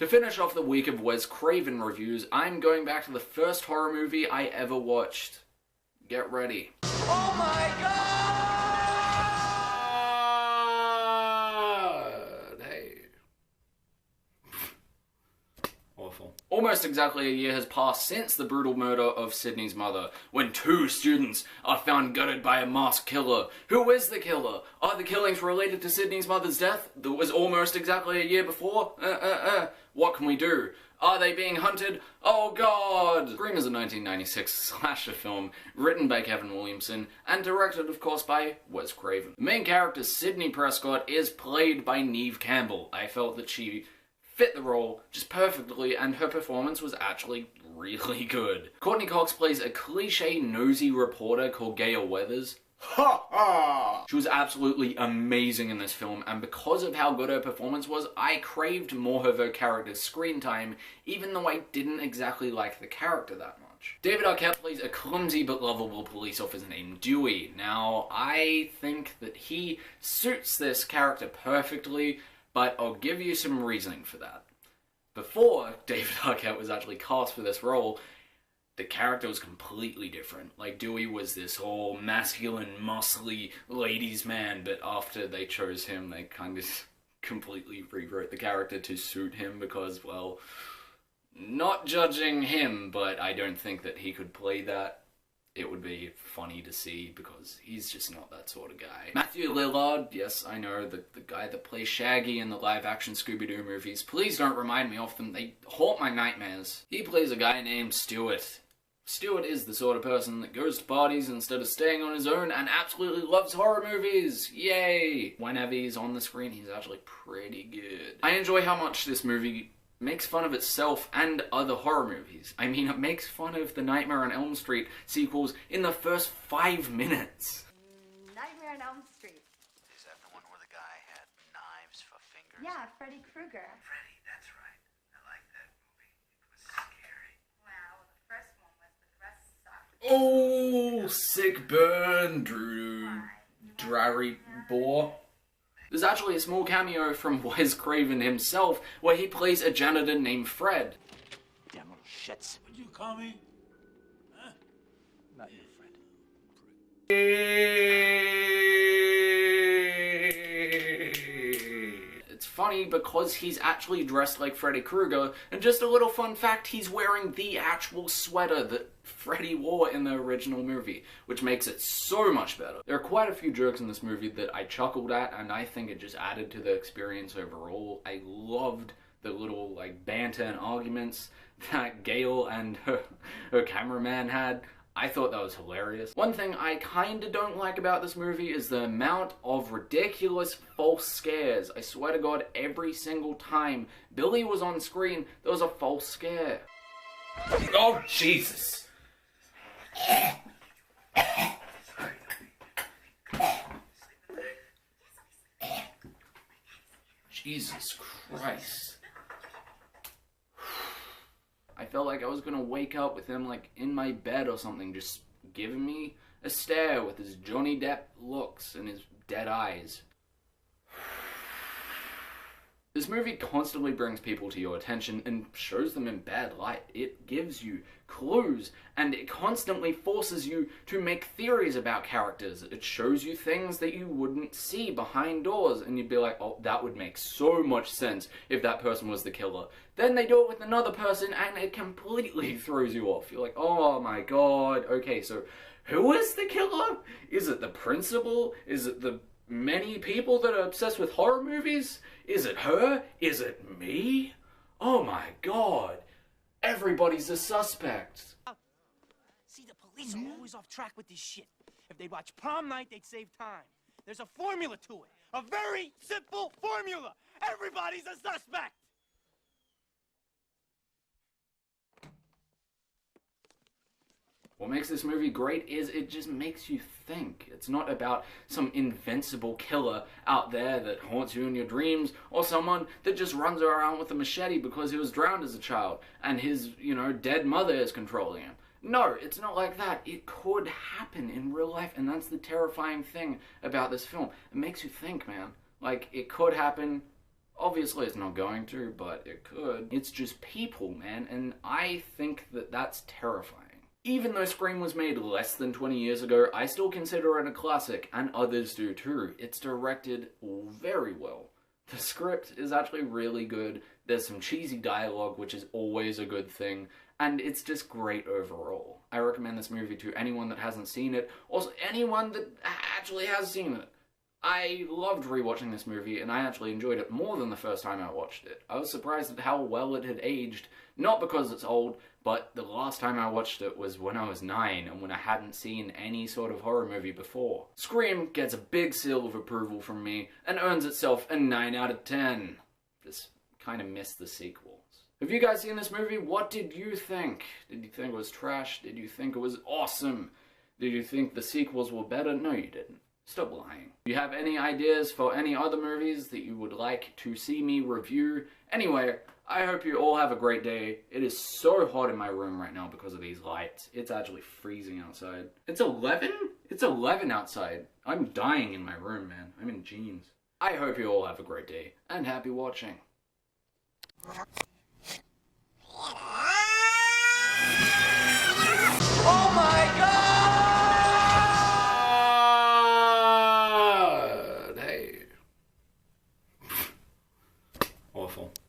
To finish off the week of Wes Craven reviews, I'm going back to the first horror movie I ever watched. Get ready. Oh my god! Hey. Awful. Almost exactly a year has passed since the brutal murder of Sydney's mother, when 2 students are found gutted by a masked killer. Who is the killer? Are the killings related to Sydney's mother's death that was almost exactly a year before? What can we do? Are they being hunted? Oh god! Scream is a 1996 slasher film written by Kevin Williamson and directed, of course, by Wes Craven. The main character, Sydney Prescott, is played by Neve Campbell. I felt that she fit the role just perfectly, and her performance was actually really good. Courtney Cox plays a cliche nosy reporter called Gail Weathers. Ha ha! She was absolutely amazing in this film, and because of how good her performance was, I craved more of her character's screen time, even though I didn't exactly like the character that much. David Arquette plays a clumsy but lovable police officer named Dewey. Now, I think that he suits this character perfectly, but I'll give you some reasoning for that. Before David Arquette was actually cast for this role, the character was completely different. Like, Dewey was this whole masculine, muscly ladies' man, but after they chose him, they kind of completely rewrote the character to suit him because, well, not judging him, but I don't think that he could play that. It would be funny to see because he's just not that sort of guy. Matthew Lillard, yes, I know, the guy that plays Shaggy in the live-action Scooby-Doo movies. Please don't remind me of them, they haunt my nightmares. He plays a guy named Stuart. Stuart is the sort of person that goes to parties instead of staying on his own and absolutely loves horror movies. Yay! Whenever he's on the screen, he's actually pretty good. I enjoy how much this movie makes fun of itself and other horror movies. I mean, it makes fun of the Nightmare on Elm Street sequels in the first 5 minutes. Nightmare on Elm Street. Is that the one where the guy had knives for fingers? Yeah, Freddy Krueger. Freddy, that's right. I like that movie. It was scary. Wow, the first one was, but the rest sucked. Oh, sick burn, Drew Drarry-Bore. There's actually a small cameo from Wes Craven himself, where he plays a janitor named Fred. Damn little shits. What'd you call me? Huh? Not your friend. It's funny because he's actually dressed like Freddy Krueger, and just a little fun fact, he's wearing the actual sweater that Freddy wore in the original movie, which makes it so much better. There are quite a few jokes in this movie that I chuckled at, and I think it just added to the experience overall. I loved the little, like, banter and arguments that Gail and her cameraman had. I thought that was hilarious. One thing I kinda don't like about this movie is the amount of ridiculous false scares. I swear to God, every single time Billy was on screen, there was a false scare. Oh, Jesus! Jesus Christ. I felt like I was gonna wake up with him, like, in my bed or something, just giving me a stare with his Johnny Depp looks and his dead eyes. This movie constantly brings people to your attention and shows them in bad light. It gives you clues, and it constantly forces you to make theories about characters. It shows you things that you wouldn't see behind doors, and you'd be like, oh, that would make so much sense if that person was the killer. Then they do it with another person, and it completely throws you off. You're like, oh my god, okay, so who is the killer? Is it the principal? Is it the many people that are obsessed with horror movies? Is it her? Is it me? Oh my god. Everybody's a suspect. See, the police are always off track with this shit. If they'd watch Prom Night, they'd save time. There's a formula to it. A very simple formula. Everybody's a suspect. What makes this movie great is it just makes you think. It's not about some invincible killer out there that haunts you in your dreams, or someone that just runs around with a machete because he was drowned as a child and his, dead mother is controlling him. No, it's not like that. It could happen in real life, and that's the terrifying thing about this film. It makes you think, man. Like, it could happen. Obviously it's not going to, but it could. It's just people, man, and I think that that's terrifying. Even though Scream was made less than 20 years ago, I still consider it a classic, and others do too. It's directed very well. The script is actually really good, there's some cheesy dialogue, which is always a good thing, and it's just great overall. I recommend this movie to anyone that hasn't seen it, or anyone that actually has seen it. I loved rewatching this movie, and I actually enjoyed it more than the first time I watched it. I was surprised at how well it had aged, not because it's old, but the last time I watched it was when I was 9, and when I hadn't seen any sort of horror movie before. Scream gets a big seal of approval from me, and earns itself a 9 out of 10. Just kind of missed the sequels. Have you guys seen this movie? What did you think? Did you think it was trash? Did you think it was awesome? Did you think the sequels were better? No, you didn't. Stop lying. Do you have any ideas for any other movies that you would like to see me review? Anyway, I hope you all have a great day. It is so hot in my room right now because of these lights. It's actually freezing outside. It's 11? It's 11 outside. I'm dying in my room, man. I'm in jeans. I hope you all have a great day, and happy watching.